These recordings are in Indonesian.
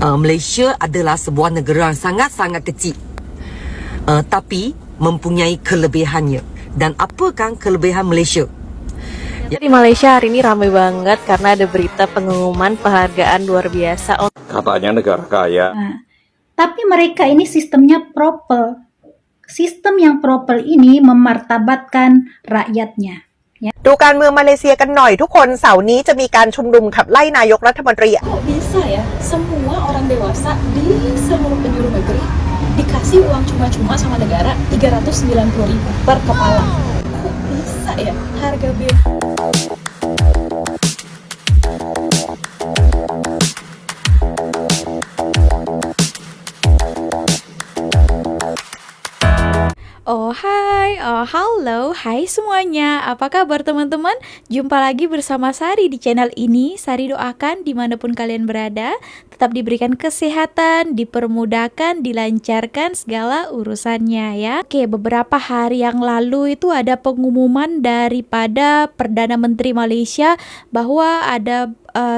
Malaysia adalah sebuah negara yang sangat-sangat kecil, tapi mempunyai kelebihannya. Dan apakah kelebihan Malaysia? Di Malaysia hari ini ramai banget karena ada berita pengumuman penghargaan luar biasa. Katanya negara kaya. Nah, tapi mereka ini sistemnya proper. Sistem yang proper ini memartabatkan rakyatnya. ดูการเมืองมาเลเซียกันหน่อยทุกคนเสาร์นี้จะมีการชุมนุมขับไล่นายกรัฐมนตรี Kok bisa ya semua orang dewasa di seluruh penjuru negeri dikasih uang cuma-cuma sama negara 390.000 per kepala? Kok bisa ya harga Oh hai, halo, hai semuanya. Apa kabar teman-teman? Jumpa lagi bersama Sari di channel ini. Sari doakan dimanapun kalian berada, tetap diberikan kesehatan, dipermudahkan, dilancarkan segala urusannya ya. Oke, beberapa hari yang lalu itu ada pengumuman daripada Perdana Menteri Malaysia bahwa ada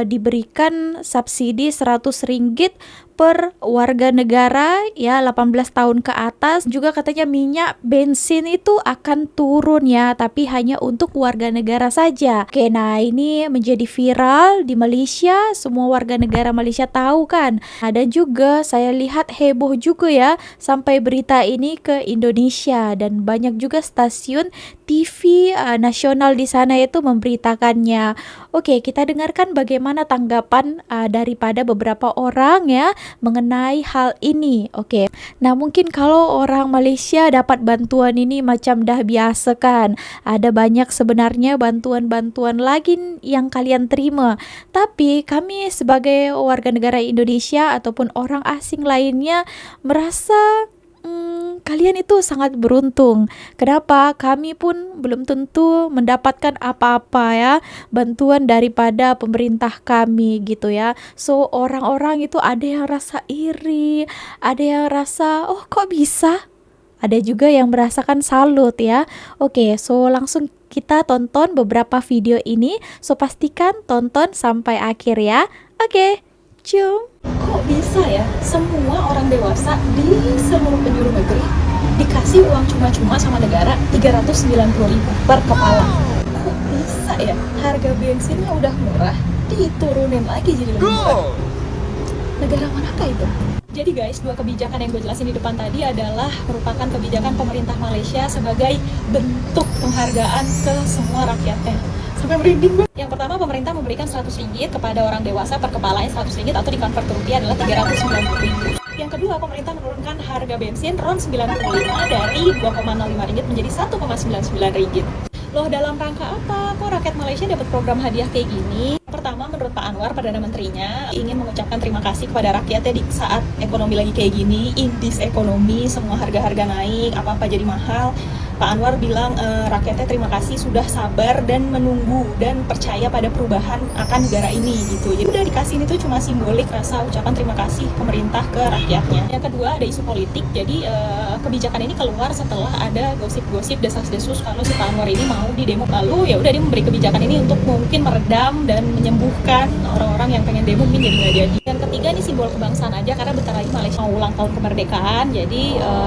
diberikan subsidi 100 ringgit per warga negara ya 18 tahun ke atas. Juga katanya minyak bensin itu akan turun ya, tapi hanya untuk warga negara saja. Oke, nah ini menjadi viral di Malaysia, semua warga negara Malaysia tahu kan. Nah, dan juga saya lihat heboh juga ya sampai berita ini ke Indonesia, dan banyak juga stasiun TV nasional di sana itu memberitakannya. Oke, kita dengarkan bagaimana tanggapan daripada beberapa orang ya mengenai hal ini. Oke, nah mungkin kalau orang Malaysia dapat bantuan ini macam dah biasa kan. Ada banyak sebenarnya bantuan-bantuan lagi yang kalian terima. Tapi kami sebagai warga negara Indonesia ataupun orang asing lainnya merasa kalian itu sangat beruntung. Kenapa? Kami pun belum tentu mendapatkan apa-apa ya, bantuan daripada pemerintah kami gitu ya. So orang-orang itu ada yang rasa iri, ada yang rasa oh kok bisa, ada juga yang merasakan salut ya. Oke, so langsung kita tonton beberapa video ini. So pastikan tonton sampai akhir ya. Oke, cium. Kok bisa ya semua orang dewasa di seluruh penjuru negeri dikasih uang cuma-cuma sama negara 390.000 per kepala? Kok bisa ya harga bensinnya udah murah diturunin lagi jadi lebih murah? Negara manakah itu? Jadi guys, dua kebijakan yang gue jelasin di depan tadi adalah merupakan kebijakan pemerintah Malaysia sebagai bentuk penghargaan ke semua rakyatnya. Sampai merinding gue. Yang pertama, pemerintah memberikan 100 ringgit kepada orang dewasa per kepalanya. 100 ringgit atau dikonvert ke rupiah adalah 390.000. Yang kedua, pemerintah menurunkan harga bensin RON 95 dari 2,05 ringgit menjadi 1,99 ringgit. Loh, dalam rangka apa? Kok rakyat Malaysia dapat program hadiah kayak gini? Pertama, menurut Pak Anwar, Perdana Menterinya ingin mengucapkan terima kasih kepada rakyatnya di saat ekonomi lagi kayak gini, indis ekonomi, semua harga-harga naik, apa-apa jadi mahal. Pak Anwar bilang rakyatnya terima kasih sudah sabar dan menunggu dan percaya pada perubahan akan negara ini gitu. Jadi udah dikasih ini tuh cuma simbolik rasa ucapan terima kasih pemerintah ke rakyatnya. Yang kedua, ada isu politik. Jadi kebijakan ini keluar setelah ada gosip-gosip desas-desus kalau si Pak Anwar ini mau di demo. Lalu ya udah dia memberi kebijakan ini untuk mungkin meredam dan menyembuhkan orang-orang yang pengen demo mungkin jadi nggak jadi. Yang ketiga, ini simbol kebangsaan aja karena bentar lagi Malaysia mau ulang tahun kemerdekaan. Jadi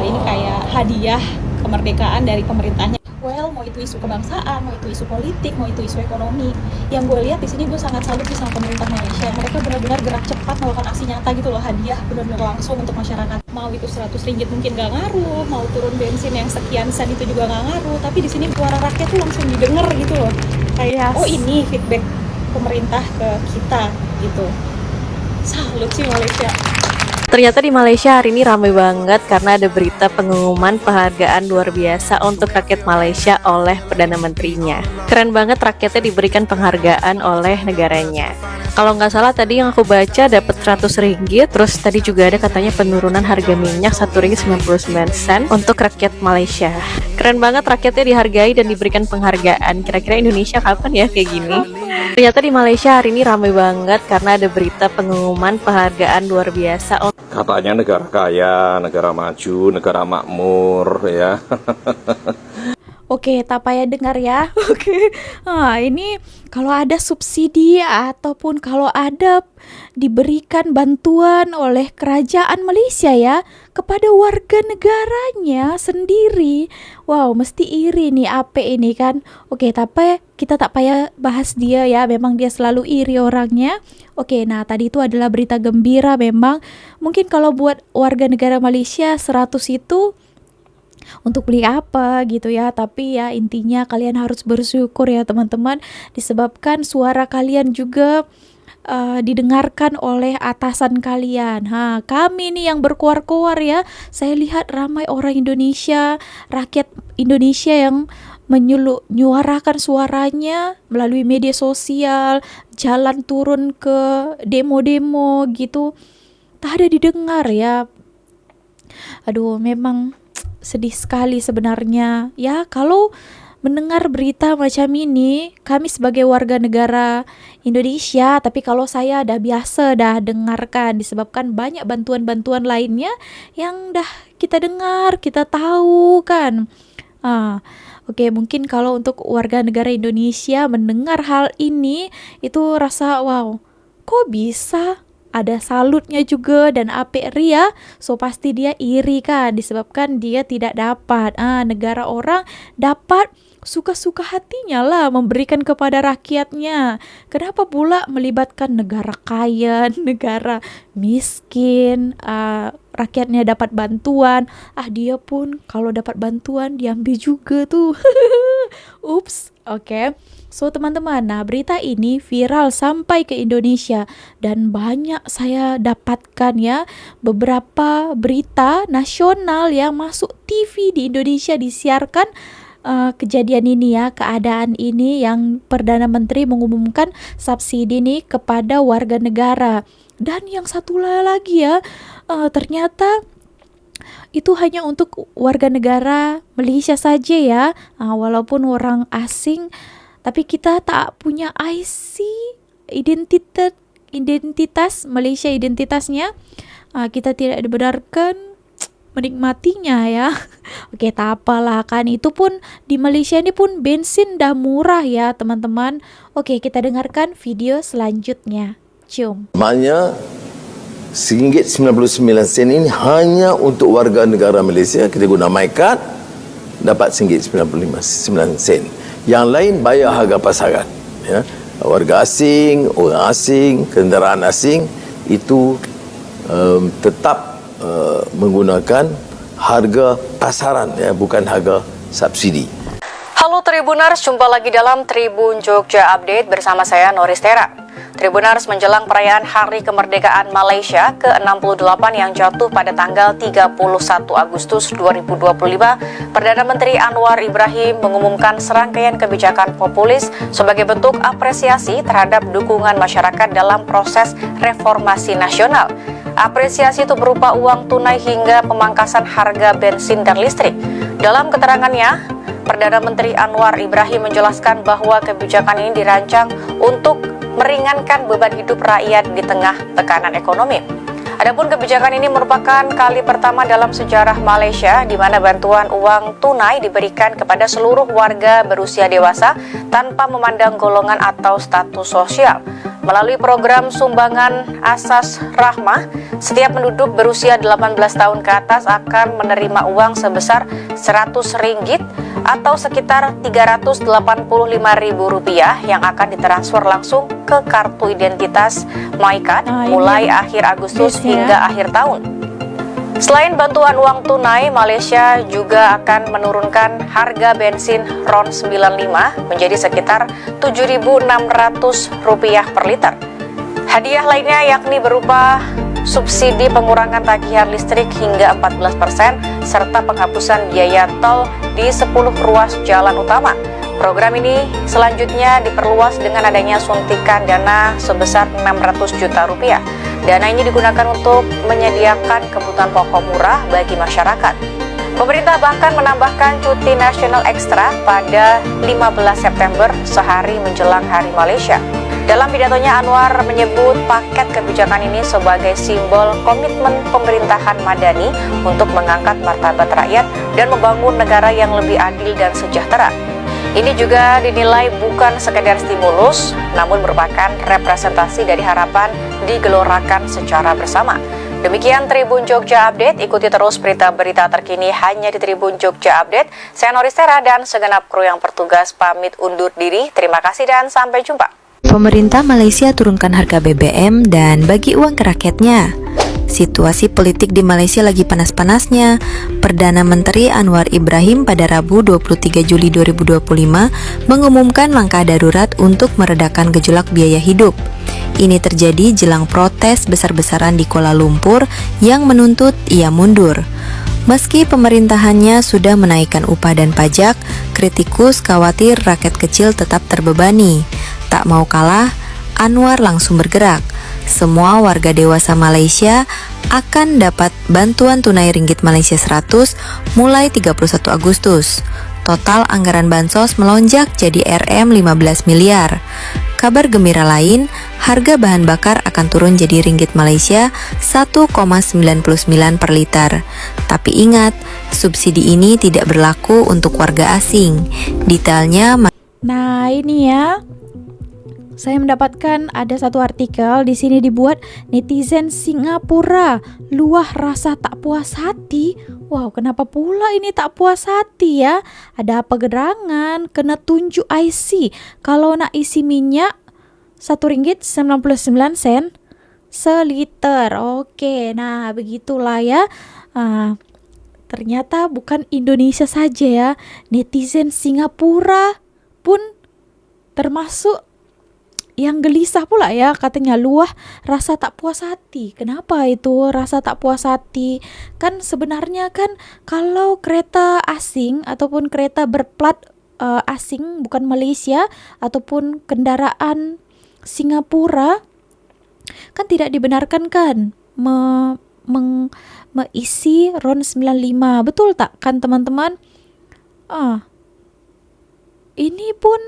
ini kayak hadiah kemerdekaan dari pemerintahnya. Well, mau itu isu kebangsaan, mau itu isu politik, mau itu isu ekonomi. Yang gue lihat di sini gue sangat salut sama pemerintah Malaysia. Mereka benar-benar gerak cepat melakukan aksi nyata gitu loh, hadiah benar-benar langsung untuk masyarakat. Mau itu 100 ringgit mungkin gak ngaruh, mau turun bensin yang sekian sen itu juga gak ngaruh. Tapi di sini suara rakyat tuh langsung didengar gitu loh. Kayak oh ini feedback pemerintah ke kita gitu. Salut sih Malaysia. Ternyata di Malaysia hari ini ramai banget karena ada berita pengumuman penghargaan luar biasa untuk rakyat Malaysia oleh Perdana Menterinya. Keren banget rakyatnya diberikan penghargaan oleh negaranya. Kalau nggak salah tadi yang aku baca dapat 100 ringgit, terus tadi juga ada katanya penurunan harga minyak 1 ringgit 99 sen untuk rakyat Malaysia. Keren banget rakyatnya dihargai dan diberikan penghargaan. Kira-kira Indonesia kapan ya kayak gini? Ternyata di Malaysia hari ini ramai banget karena ada berita pengumuman penghargaan luar biasa. Katanya negara kaya, negara maju, negara makmur ya. Oke, tak payah dengar ya. Oke. Nah, ini kalau ada subsidi ataupun kalau ada diberikan bantuan oleh kerajaan Malaysia ya kepada warga negaranya sendiri. Wow, mesti iri nih apa ini kan. Oke, tapi kita tak payah bahas dia ya. Memang dia selalu iri orangnya. Oke, nah tadi itu adalah berita gembira memang. Mungkin kalau buat warga negara Malaysia 100 itu untuk beli apa gitu ya, tapi ya intinya kalian harus bersyukur ya teman-teman, disebabkan suara kalian juga didengarkan oleh atasan kalian. Kami nih yang berkoar-koar ya, saya lihat ramai orang Indonesia, rakyat Indonesia yang menyuarakan suaranya melalui media sosial, jalan turun ke demo-demo gitu, tak ada didengar ya. Aduh, memang sedih sekali sebenarnya ya kalau mendengar berita macam ini. Kami sebagai warga negara Indonesia, tapi kalau saya dah biasa dah dengarkan, disebabkan banyak bantuan-bantuan lainnya yang dah kita dengar, kita tahu kan. Oke, mungkin kalau untuk warga negara Indonesia mendengar hal ini itu rasa wow, kok bisa? Ada salutnya juga dan ria, so pasti dia iri kan, disebabkan dia tidak dapat. Negara orang dapat, suka-suka hatinya lah memberikan kepada rakyatnya. Kenapa pula melibatkan negara kaya, negara miskin, rakyatnya dapat bantuan, dia pun kalau dapat bantuan diambil juga tuh. Ups, oke. So teman-teman, nah berita ini viral sampai ke Indonesia dan banyak saya dapatkan ya beberapa berita nasional yang masuk TV di Indonesia disiarkan kejadian ini ya, keadaan ini yang Perdana Menteri mengumumkan subsidi nih kepada warga negara. Dan yang satu lagi ya, ternyata itu hanya untuk warga negara Malaysia saja ya, walaupun orang asing. Tapi kita tak punya IC, identitas Malaysia, identitasnya. Kita tidak dibenarkan menikmatinya ya. Oke, tak apalah kan. Itu pun di Malaysia ini pun bensin dah murah ya teman-teman. Oke, kita dengarkan video selanjutnya. Cium. Maknanya RM1.99 ini hanya untuk warga negara Malaysia. Kita guna MyCard dapat RM1.99. Yang lain bayar harga pasaran ya. Warga asing, orang asing, kenderaan asing itu tetap menggunakan harga pasaran ya, bukan harga subsidi. Halo Tribuners, jumpa lagi dalam Tribun Jogja Update bersama saya Noris Tera. Tribuners, menjelang perayaan Hari Kemerdekaan Malaysia ke-68 yang jatuh pada tanggal 31 Agustus 2025, Perdana Menteri Anwar Ibrahim mengumumkan serangkaian kebijakan populis sebagai bentuk apresiasi terhadap dukungan masyarakat dalam proses reformasi nasional. Apresiasi itu berupa uang tunai hingga pemangkasan harga bensin dan listrik. Dalam keterangannya, Perdana Menteri Anwar Ibrahim menjelaskan bahwa kebijakan ini dirancang untuk meringankan beban hidup rakyat di tengah tekanan ekonomi. Adapun kebijakan ini merupakan kali pertama dalam sejarah Malaysia di mana bantuan uang tunai diberikan kepada seluruh warga berusia dewasa tanpa memandang golongan atau status sosial. Melalui program sumbangan asas rahmah, setiap penduduk berusia 18 tahun ke atas akan menerima uang sebesar RM100 atau sekitar Rp385.000 yang akan ditransfer langsung ke kartu identitas MyCard mulai akhir Agustus hingga akhir tahun. Selain bantuan uang tunai, Malaysia juga akan menurunkan harga bensin RON 95 menjadi sekitar Rp7.600 per liter. Hadiah lainnya yakni berupa subsidi pengurangan tagihan listrik hingga 14% serta penghapusan biaya tol di 10 ruas jalan utama. Program ini selanjutnya diperluas dengan adanya suntikan dana sebesar Rp600 juta. Dana ini digunakan untuk menyediakan kebutuhan pokok murah bagi masyarakat. Pemerintah bahkan menambahkan cuti nasional ekstra pada 15 September sehari menjelang Hari Malaysia. Dalam pidatonya, Anwar menyebut paket kebijakan ini sebagai simbol komitmen pemerintahan Madani untuk mengangkat martabat rakyat dan membangun negara yang lebih adil dan sejahtera. Ini juga dinilai bukan sekedar stimulus, namun merupakan representasi dari harapan digelorakan secara bersama. Demikian Tribun Jogja Update. Ikuti terus berita-berita terkini hanya di Tribun Jogja Update. Saya Noristera dan segenap kru yang bertugas pamit undur diri. Terima kasih dan sampai jumpa. Pemerintah Malaysia turunkan harga BBM dan bagi uang ke rakyatnya. Situasi politik di Malaysia lagi panas-panasnya. Perdana Menteri Anwar Ibrahim pada Rabu 23 Juli 2025 mengumumkan langkah darurat untuk meredakan gejolak biaya hidup. Ini terjadi jelang protes besar-besaran di Kuala Lumpur yang menuntut ia mundur. Meski pemerintahannya sudah menaikkan upah dan pajak, kritikus khawatir rakyat kecil tetap terbebani. Tak mau kalah, Anwar langsung bergerak. Semua warga dewasa Malaysia akan dapat bantuan tunai ringgit Malaysia 100 mulai 31 Agustus. Total anggaran bansos melonjak jadi RM15 miliar. Kabar gembira lain, harga bahan bakar akan turun jadi ringgit Malaysia 1,99 per liter. Tapi ingat, subsidi ini tidak berlaku untuk warga asing. Detailnya Nah, ini ya. Saya mendapatkan ada satu artikel di sini dibuat netizen Singapura luah rasa tak puas hati. Wow, kenapa pula ini tak puas hati ya? Ada apa gerangan? Kena tunjuk IC. Kalau nak isi minyak RM1.99 seliter. Oke, nah begitulah ya. Ternyata bukan Indonesia saja ya. Netizen Singapura pun termasuk yang gelisah pula ya, katanya luah rasa tak puas hati. Kenapa itu rasa tak puas hati? Kan sebenarnya kan kalau kereta asing ataupun kereta berplat asing bukan Malaysia ataupun kendaraan Singapura kan tidak dibenarkan kan meisi RON 95. Betul tak kan teman-teman? Ini pun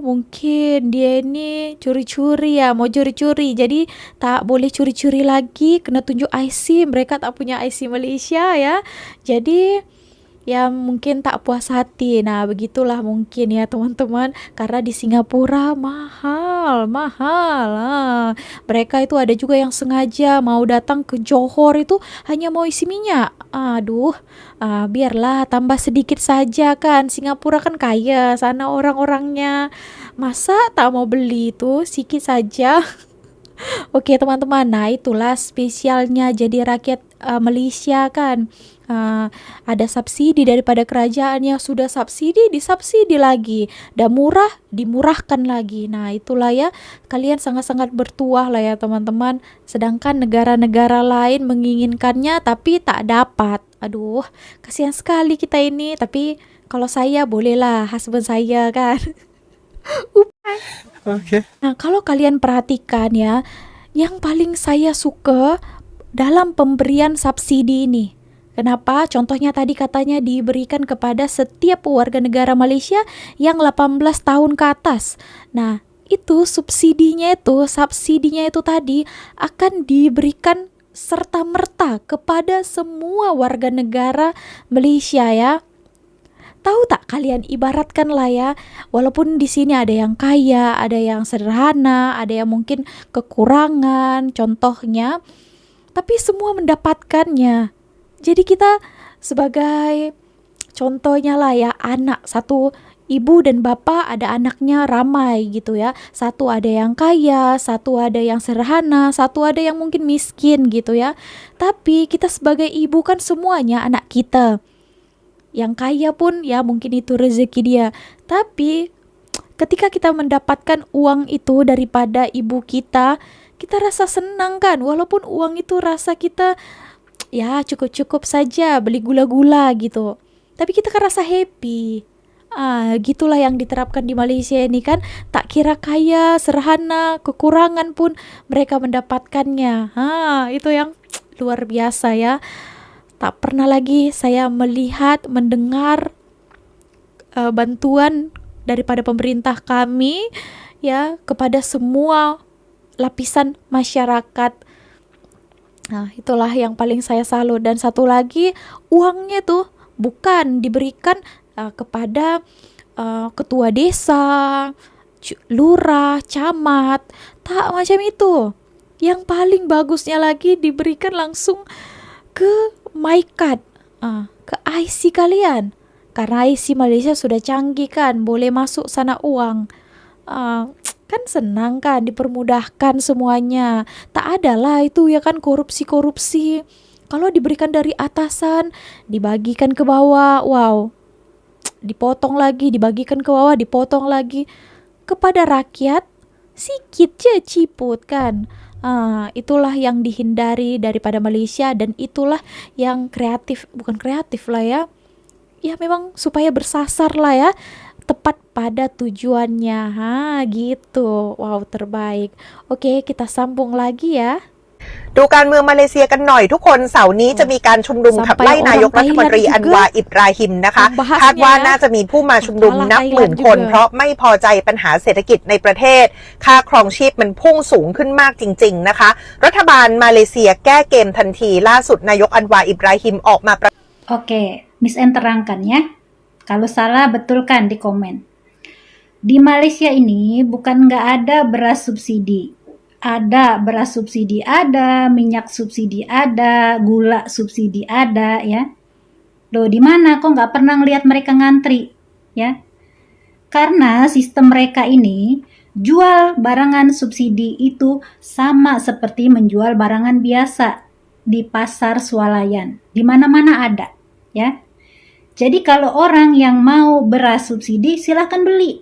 mungkin dia ini curi-curi ya, mau curi-curi. Jadi tak boleh curi-curi lagi, kena tunjuk IC. Mereka tak punya IC Malaysia ya. Jadi ya mungkin tak puas hati. Nah, begitulah mungkin ya teman-teman. Karena di Singapura mahal. Mereka itu ada juga yang sengaja mau datang ke Johor itu hanya mau isi minyak. Biarlah tambah sedikit saja kan. Singapura kan kaya sana orang-orangnya. Masa tak mau beli itu sedikit saja. Oke teman-teman, nah itulah spesialnya jadi rakyat Malaysia kan. Ada subsidi daripada kerajaan yang sudah subsidi, disubsidi lagi. Dan murah, dimurahkan lagi. Nah itulah ya, kalian sangat-sangat bertuah lah ya teman-teman. Sedangkan negara-negara lain menginginkannya tapi tak dapat. Aduh, kasihan sekali kita ini. Tapi kalau saya bolehlah, husband saya kan. Okay. Nah, kalau kalian perhatikan ya, yang paling saya suka dalam pemberian subsidi ini. Kenapa? Contohnya tadi katanya diberikan kepada setiap warga negara Malaysia yang 18 tahun ke atas. Nah, itu subsidinya itu tadi akan diberikan serta-merta kepada semua warga negara Malaysia ya. Tahu tak kalian, ibaratkan lah ya, walaupun di sini ada yang kaya, ada yang sederhana, ada yang mungkin kekurangan contohnya, tapi semua mendapatkannya. Jadi kita sebagai contohnya lah ya, anak satu ibu dan bapak ada anaknya ramai gitu ya. Satu ada yang kaya, satu ada yang sederhana, satu ada yang mungkin miskin gitu ya. Tapi kita sebagai ibu kan semuanya anak kita. Yang kaya pun ya mungkin itu rezeki dia. Tapi ketika kita mendapatkan uang itu daripada ibu kita, kita rasa senang kan. Walaupun uang itu rasa kita ya cukup-cukup saja beli gula-gula gitu. Tapi kita kan rasa happy. Gitulah yang diterapkan di Malaysia ini kan. Tak kira kaya, sederhana, kekurangan pun mereka mendapatkannya. Itu yang luar biasa ya. Tak pernah lagi saya melihat, mendengar bantuan daripada pemerintah kami ya kepada semua lapisan masyarakat. Nah, itulah yang paling saya salut. Dan satu lagi, uangnya tuh bukan diberikan kepada ketua desa, lurah, camat, tak macam itu. Yang paling bagusnya lagi diberikan langsung ke MyCard, ke IC kalian. Karena IC Malaysia sudah canggih kan, boleh masuk sana uang. Kan senang kan, dipermudahkan semuanya. Tak ada lah itu ya kan korupsi-korupsi. Kalau diberikan dari atasan, dibagikan ke bawah, wow, dipotong lagi, dibagikan ke bawah, dipotong lagi. Kepada rakyat, sikit je ciput kan. Itulah yang dihindari daripada Malaysia, dan itulah yang kreatif, bukan kreatif lah ya. Ya memang supaya bersasar lah ya, tepat pada tujuannya. Gitu. Wow, terbaik. Oke, kita sambung lagi ya. ดูการเมืองมาเลเซียกันหน่อยทุกคนเสาร์นี้จะมีการชุมนุมขับไล่นายกรัฐมนตรีอันวาอิบราฮิมนะคะคาดว่าน่าจะมีผู้มาชุมนุมนับหมื่นคนเพราะไม่พอใจปัญหาเศรษฐกิจในประเทศค่าครองชีพมันพุ่งสูงขึ้นมากจริงๆนะคะรัฐบาลมาเลเซียแก้เกมทันทีล่าสุดนายกอันวาอิบราฮิมออกมา Oke, Miss N terangkan ya. Kalau salah betulkan di komen. Di Malaysia ini bukan nggak ada beras subsidi. Ada beras subsidi, ada minyak subsidi, ada gula subsidi, ada ya. Loh, di mana kok nggak pernah ngelihat mereka ngantri ya? Karena sistem mereka ini jual barangan subsidi itu sama seperti menjual barangan biasa di pasar swalayan. Di mana-mana ada ya. Jadi kalau orang yang mau beras subsidi silahkan beli.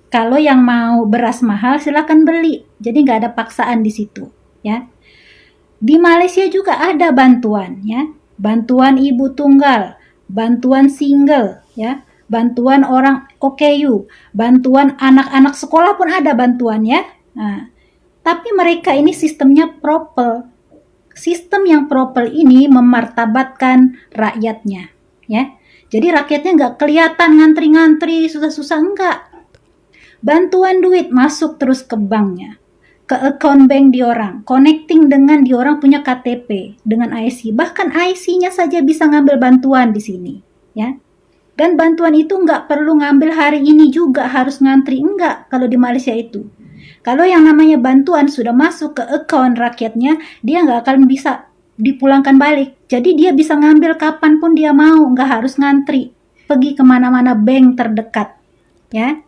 Kalau yang mau beras mahal silakan beli. Jadi nggak ada paksaan di situ, ya. Di Malaysia juga ada bantuan, ya. Bantuan ibu tunggal, bantuan single, ya. Bantuan orang OKU, bantuan anak-anak sekolah pun ada bantuan, ya. Nah, tapi mereka ini sistemnya propel. Sistem yang propel ini memartabatkan rakyatnya, ya. Jadi rakyatnya nggak kelihatan ngantri-ngantri, susah-susah, enggak. Bantuan duit masuk terus ke banknya, ke account bank di orang, connecting dengan di orang punya KTP dengan IC, bahkan IC-nya saja bisa ngambil bantuan di sini, ya. Dan bantuan itu nggak perlu ngambil hari ini juga harus ngantri, enggak kalau di Malaysia itu. Kalau yang namanya bantuan sudah masuk ke account rakyatnya, dia nggak akan bisa dipulangkan balik. Jadi dia bisa ngambil kapanpun dia mau, nggak harus ngantri, pergi kemana-mana bank terdekat, ya.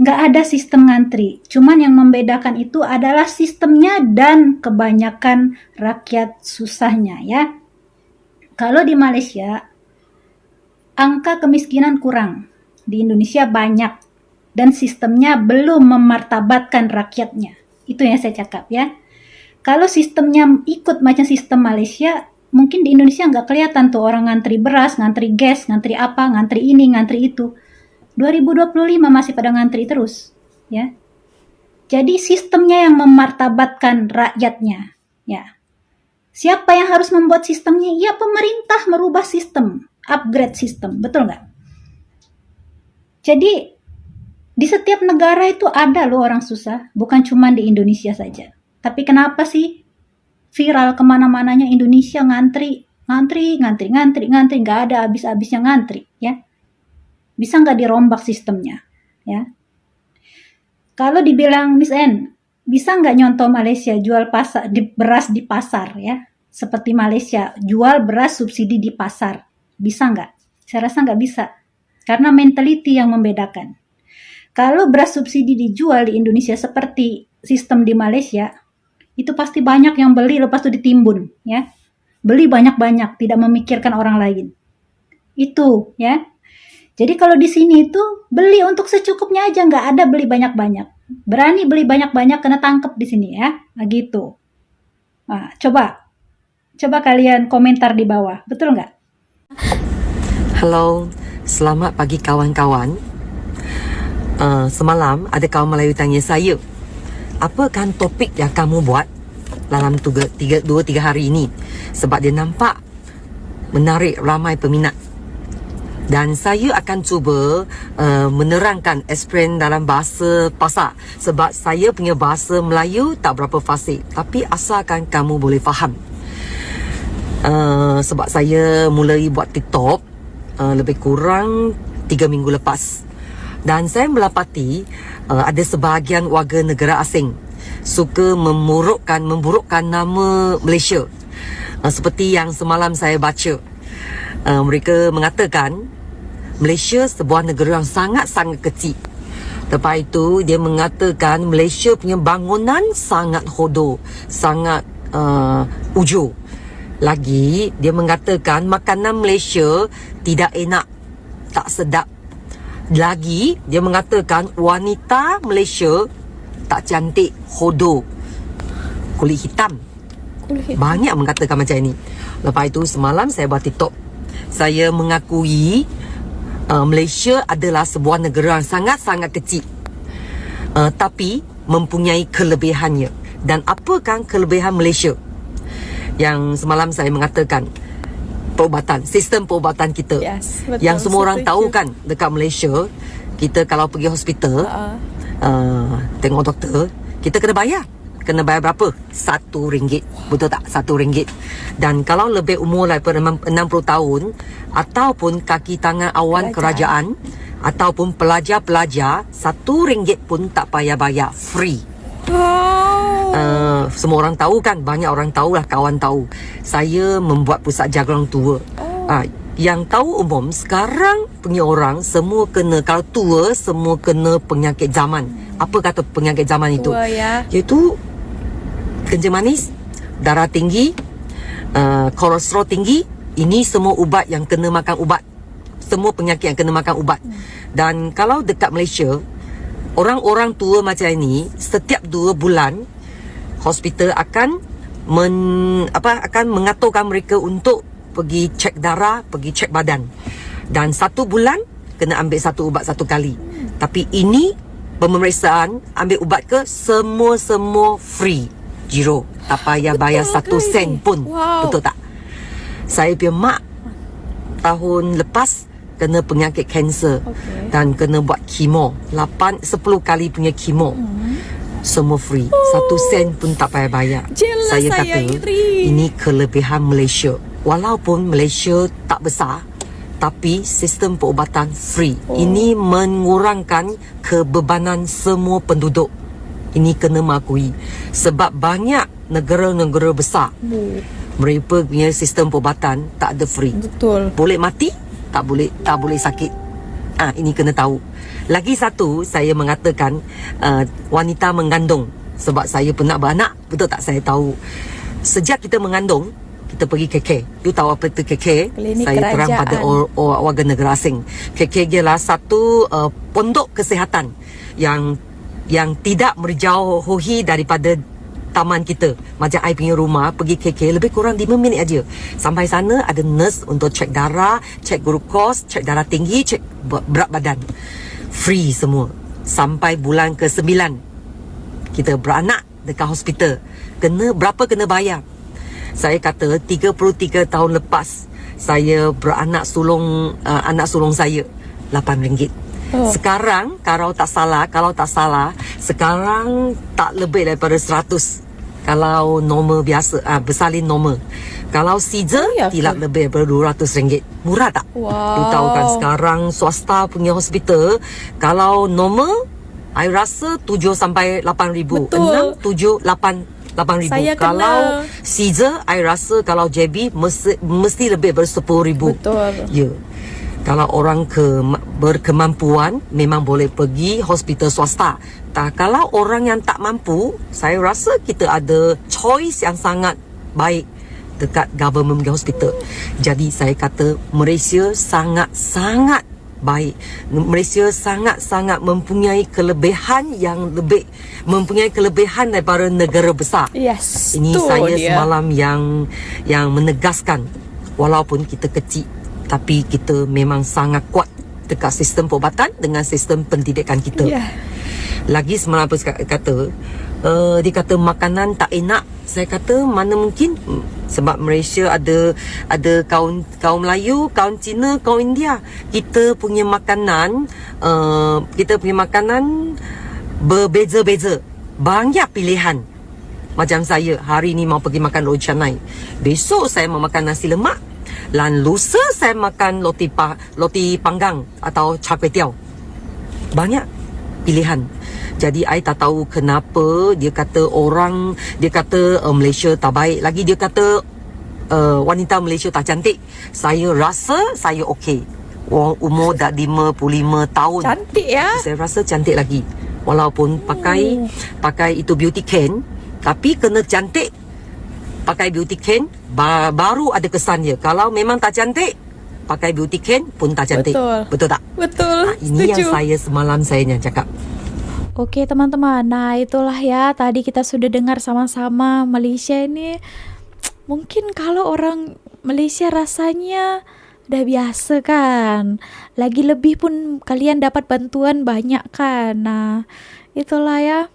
Nggak ada sistem ngantri, cuman yang membedakan itu adalah sistemnya dan kebanyakan rakyat susahnya ya. Kalau di Malaysia, angka kemiskinan kurang, di Indonesia banyak, dan sistemnya belum memartabatkan rakyatnya. Itu yang saya cakap ya. Kalau sistemnya ikut macam sistem Malaysia, mungkin di Indonesia nggak kelihatan tuh orang ngantri beras, ngantri gas, ngantri apa, ngantri ini, ngantri itu. 2025 masih pada ngantri terus, ya. Jadi sistemnya yang memartabatkan rakyatnya, ya. Siapa yang harus membuat sistemnya? Ya pemerintah merubah sistem, upgrade sistem, betul nggak? Jadi di setiap negara itu ada loh orang susah, bukan cuma di Indonesia saja. Tapi kenapa sih viral kemana-mananya Indonesia ngantri, nggak ada habis-habisnya ngantri, ya. Bisa nggak dirombak sistemnya, ya? Kalau dibilang Miss N, bisa nggak nyontoh Malaysia jual beras di pasar, ya? Seperti Malaysia jual beras subsidi di pasar, bisa nggak? Saya rasa nggak bisa, karena mentality yang membedakan. Kalau beras subsidi dijual di Indonesia seperti sistem di Malaysia, itu pasti banyak yang beli lepas itu ditimbun, ya? Beli banyak-banyak, tidak memikirkan orang lain. Itu, ya. Jadi kalau di sini itu beli untuk secukupnya aja, nggak ada beli banyak-banyak. Berani beli banyak-banyak kena tangkep di sini ya, nah, gitu. Nah, coba kalian komentar di bawah, betul nggak? Halo, selamat pagi kawan-kawan. Semalam ada kawan Melayu tanya saya, apa kan topik yang kamu buat dalam 2-3 hari ini? Sebab dia nampak menarik ramai peminat. Dan saya akan cuba menerangkan explain dalam bahasa pasar. Sebab saya punya bahasa Melayu tak berapa fasih. Tapi asalkan kamu boleh faham. Sebab saya mulai buat TikTok lebih kurang 3 minggu lepas. Dan saya melapati ada sebahagian warga negara asing suka memburukkan nama Malaysia. Seperti yang semalam saya baca. Mereka mengatakan Malaysia sebuah negara yang sangat-sangat kecil. Lepas itu dia mengatakan Malaysia punya bangunan sangat hodoh, sangat ujur. Lagi dia mengatakan makanan Malaysia tidak enak, tak sedap. Lagi dia mengatakan wanita Malaysia tak cantik, hodoh, kulit hitam. Banyak mengatakan macam ini. Lepas itu semalam saya buat TikTok. Saya mengakui Malaysia adalah sebuah negara yang sangat-sangat kecil. Tapi mempunyai kelebihannya. Dan apakah kelebihan Malaysia? Yang semalam saya mengatakan perubatan, sistem perubatan kita. Yes, betul, yang semua orang setuju. tahu kan dekat Malaysia, kita kalau pergi hospital tengok doktor, kita kena bayar. Kena bayar berapa? RM1. Betul tak? RM1. Dan kalau lebih umur daripada 60 tahun ataupun kaki tangan awan kerajaan ataupun pelajar-pelajar, RM1 pun tak payah bayar. Free. Semua orang tahu kan? Banyak orang tahu lah, kawan tahu. Saya membuat pusat jaga orang tua. Yang tahu umum sekarang punya orang semua kena, kalau tua semua kena penyakit zaman. Apa kata penyakit zaman itu? Tua ya. Iaitu kencing manis, darah tinggi, kolesterol tinggi. Ini semua ubat yang kena makan ubat. Semua penyakit yang kena makan ubat. Dan kalau dekat Malaysia, orang-orang tua macam ini setiap 2 bulan hospital akan akan mengaturkan mereka untuk pergi cek darah, pergi cek badan. Dan 1 bulan kena ambil 1 ubat 1 kali. Tapi ini pemeriksaan ambil ubat ke semua free. Zero. Tak payah bayar 1 sen pun. Wow. Betul tak? Saya punya mak tahun lepas kena penyakit kanser. Dan kena buat kemo 10 kali punya kemo. Semua free. 1 sen pun tak payah bayar. Jelas Saya saya kata iri. ini kelebihan Malaysia. Walaupun Malaysia tak besar, tapi sistem perubatan free. Ini mengurangkan kebebanan semua penduduk. Ini kena mengakui. Sebab banyak negara-negara besar, mereka punya sistem perubatan tak ada free. Betul. Boleh mati, tak boleh sakit. Ini kena tahu. Lagi satu, saya mengatakan wanita mengandung. Sebab saya pernah beranak, betul tak? Saya tahu. Sejak kita mengandung, kita pergi KK. You tahu apa itu KK? Klinik Saya terang pada kerajaan. warga negara asing. KK ialah satu pondok kesihatan yang tidak menjauhi daripada taman kita. Macam I punya rumah, pergi KK lebih kurang 5 minit aja. Sampai sana ada nurse untuk cek darah, cek glukos, cek darah tinggi, cek berat badan. Free semua. Sampai bulan ke-9 kita beranak dekat hospital. Berapa kena bayar? Saya kata 33 tahun lepas saya beranak sulung anak sulung saya RM8. Sekarang kalau tak salah sekarang tak lebih daripada 100 kalau normal biasa, bersalin normal. Kalau caesar tidak lebih daripada RM200. Murah tak? Wow. You tahu kan sekarang swasta punya hospital kalau normal I rasa 7 sampai 8,000. Betul. 6, 7, 8 8,000. Saya Kalau caesar I rasa kalau JB mesti lebih daripada 10,000. Betul. Ya. Kalau orang berkemampuan memang boleh pergi hospital swasta. Kalau orang yang tak mampu, saya rasa kita ada choice yang sangat baik dekat government hospital. Jadi saya kata Malaysia sangat-sangat baik. Malaysia sangat-sangat mempunyai kelebihan daripada negara besar. Yes. Ini tu saya dia. semalam yang menegaskan, walaupun kita kecil tapi kita memang sangat kuat dekat sistem perubatan dengan sistem pendidikan kita. Yeah. Lagi semalam apa kata dia kata makanan tak enak. Saya kata mana mungkin Sebab Malaysia ada kaum Melayu, kaum Cina, kaum India. Kita punya makanan berbeza-beza. Banyak pilihan. Macam saya hari ni mau pergi makan roti canai. Besok saya mau makan nasi lemak. Dan lusa saya makan roti panggang atau char kway teow. Banyak pilihan. Jadi I tak tahu kenapa dia kata Malaysia tak baik. Lagi dia kata wanita Malaysia tak cantik. Saya rasa saya okey. Orang umur dah 55 tahun. Cantik ya. Saya rasa cantik lagi. Walaupun pakai itu beauty can, tapi kena cantik. Pakai beauty can baru ada kesan dia. Kalau memang tak cantik, pakai beauty can pun tak cantik. Betul tak? Betul. Ini yang saya semalam saya cakap. Oke teman-teman, nah itulah ya tadi kita sudah dengar sama-sama Malaysia ini mungkin kalau orang Malaysia rasanya udah biasa kan, lagi lebih pun kalian dapat bantuan banyak kan. Nah itulah ya,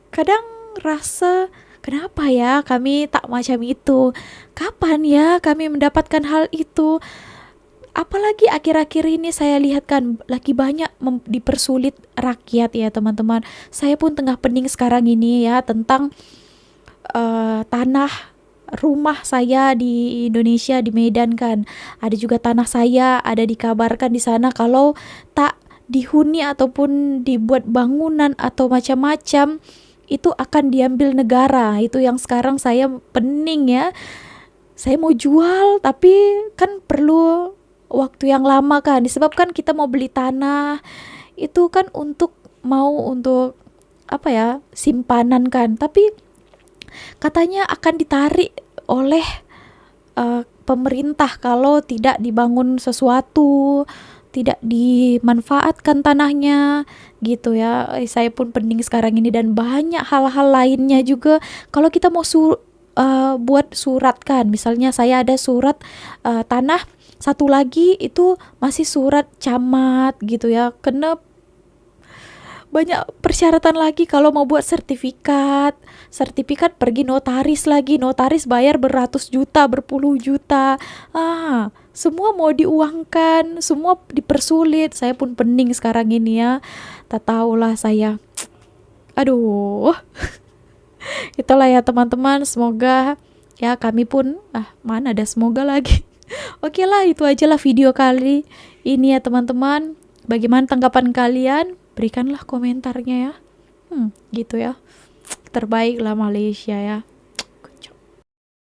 kadang rasa kenapa ya kami tak macam itu, kapan ya kami mendapatkan hal itu. Apalagi akhir-akhir ini saya lihat kan lagi banyak dipersulit rakyat ya teman-teman. Saya pun tengah pening sekarang ini ya tentang tanah rumah saya di Indonesia di Medan kan. Ada juga tanah saya ada dikabarkan di sana kalau tak dihuni ataupun dibuat bangunan atau macam-macam itu akan diambil negara. Itu yang sekarang saya pening ya. Saya mau jual tapi kan perlu waktu yang lama kan, disebabkan kita mau beli tanah itu kan untuk apa ya, simpanan kan, tapi katanya akan ditarik oleh pemerintah kalau tidak dibangun sesuatu, tidak dimanfaatkan tanahnya gitu ya. Saya pun pening sekarang ini dan banyak hal-hal lainnya juga. Kalau kita mau buat surat kan, misalnya saya ada surat tanah, satu lagi itu masih surat camat gitu ya, kena banyak persyaratan lagi. Kalau mau buat sertifikat pergi notaris lagi, notaris bayar beratus juta, berpuluh juta, semua mau diuangkan, semua dipersulit. Saya pun pening sekarang ini ya, tak tahulah saya, aduh. Itulah ya teman-teman, semoga ya kami pun mana ada semoga lagi. Oke lah, itu aja lah video kali ini ya teman-teman. Bagaimana tanggapan kalian? Berikanlah komentarnya ya. Gitu ya. Terbaik lah Malaysia ya.